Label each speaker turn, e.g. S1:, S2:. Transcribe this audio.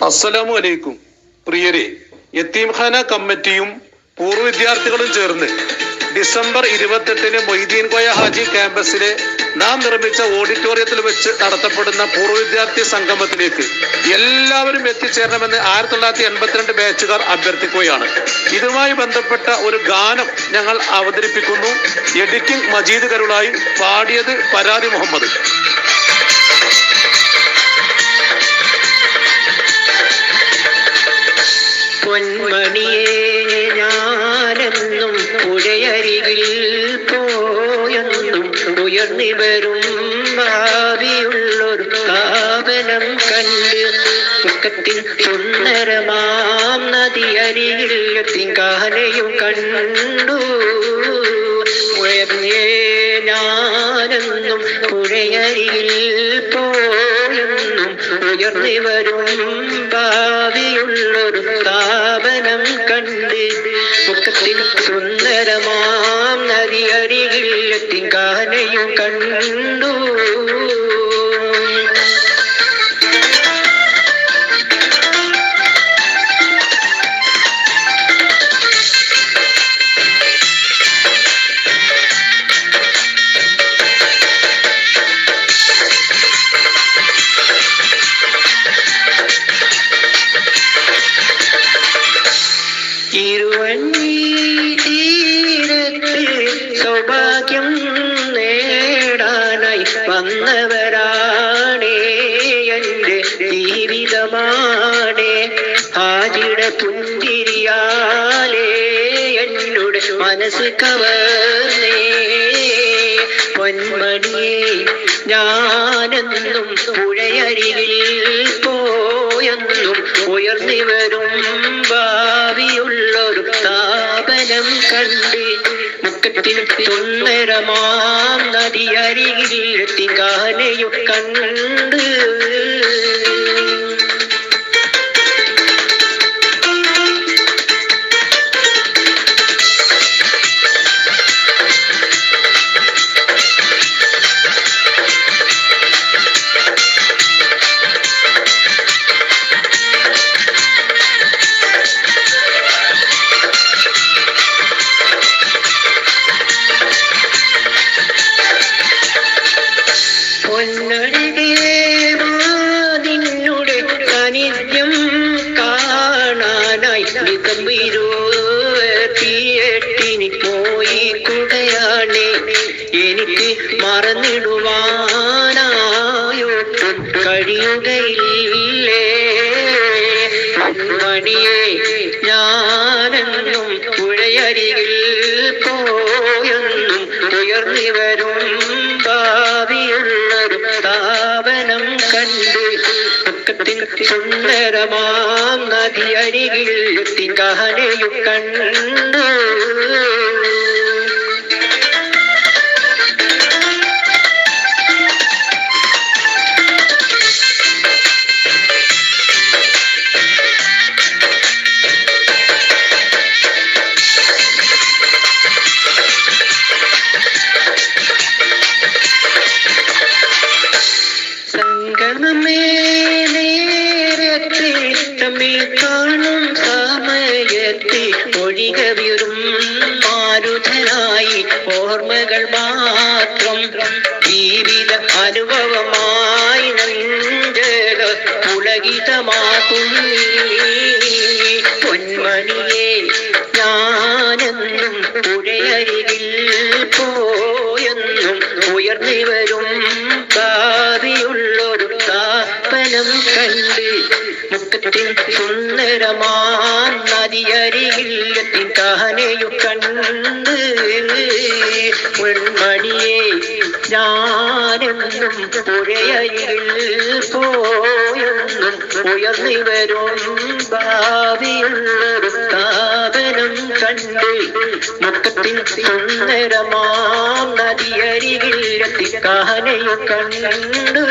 S1: അസ്സലാമു അലൈക്കും. പ്രിയരെ, യത്തീംഖാന കമ്മിറ്റിയും പൂർവ്വ വിദ്യാർത്ഥികളും ചേർന്ന് ഡിസംബർ 28-ന് മൊയ്തീൻ കോയ ഹാജി ക്യാമ്പസിലെ നാം നിർമ്മിച്ച ഓഡിറ്റോറിയത്തിൽ വെച്ച് നടത്തപ്പെടുന്ന പൂർവ്വ വിദ്യാർത്ഥി സംഗമത്തിലേക്ക് എല്ലാവരും എത്തിച്ചേരണമെന്ന് 1982 ബാച്ചുകാർ അഭ്യർത്ഥിക്കുകയാണ്. ഇതുമായി ബന്ധപ്പെട്ട ഒരു ഗാനം ഞങ്ങൾ അവതരിപ്പിക്കുന്നു. എഡിറ്റിംഗ് മജീദ് കരുളായി, പാടിയത് പരാതി മുഹമ്മദ്.
S2: പൊന്മണിയേ, ഞാനെന്നും പുഴയരികിൽ പോയെന്നും ഉയർന്നിവരും ഭാവിയുള്ളൊരു സ്ഥാപനം കണ്ട് മുക്കത്തിൽ സുന്ദരമാം നദിയരികിൽ എത്തിങ്കാനയും കണ്ടു. ഉയർന്നേ, ഞാനെന്നും പുഴയരികിൽ പോയെന്നും ഉയർന്നിവരും ഭാവിയുള്ളൊരു സ്ഥാപനം കണ്ട് മുക്കത്തിൽ സുന്ദരമാം നദിയരികിൽ എത്തിങ്കാനയും കണ്ടു. സൗഭാഗ്യം നേടാനായി വന്നവരാണേ, എൻ്റെ ജീവിതമാണേ. ഹാജിയുടെ പുഞ്ചിരിയാലേ എന്നോട് മനസ്സ് കവർന്നേ. പൊന്മണിയേ, ഞാനെന്നും പുഴയരികിൽ പോയെന്നും ഉയർന്നിവരും ഭാവിയുള്ളൊരു സ്ഥാപനം കണ്ട് മുക്കത്തിൽ സുന്ദരമാം നദിയരികിൽ എത്തിങ്കാനയും കണ്ട്. നിന്നുടെ സാന്നിധ്യം കാണാനായി തിയേറ്റിന് പോയി കുടയാണേ. എനിക്ക് മറന്നിടുവാനായോട്ടും കഴിയുകയില്ലേ. മണിയെ, ഞാനെന്നും പുഴയരികിൽ പോയെന്നും ഉയർന്നിവരും ഭാവിയുള്ളൊരു സ്ഥാപനം കണ്ട് മുക്കത്തിൽ സുന്ദരമാം നദിയരികിൽ എത്തിങ്കാനയും കണ്ട്. നേരത്തെ തമ്മിൽ കാണും സമയത്തെ ഒഴികവരും മാരുതനായി ഓർമ്മകൾ മാത്രം ജീവിത അനുഭവമായി നെഞ്ചക പുളകിതമാക്കും. പൊന്മണിയേ, ഞാനെന്നും പുഴയരികിൽ പോയെന്നും ഉയർന്നിവരും ഭാവിയുള്ളൊരു സ്ഥാപനം കണ്ട് മുക്കത്തിൽ സുന്ദരമാം നദിയരികിൽ എത്തിങ്കാനയും കണ്ട്. പൊന്മണിയേ, ഞാനെന്നും പുഴയരികിൽ പോയെന്നും ഉയർന്നിവരും ഭാവിയുള്ളൊരു സ്ഥാപനം കണ്ട് മുക്കത്തിൽ സുന്ദരമാം നദിയരികിൽ എത്തിങ്കാനയും കണ്ട്.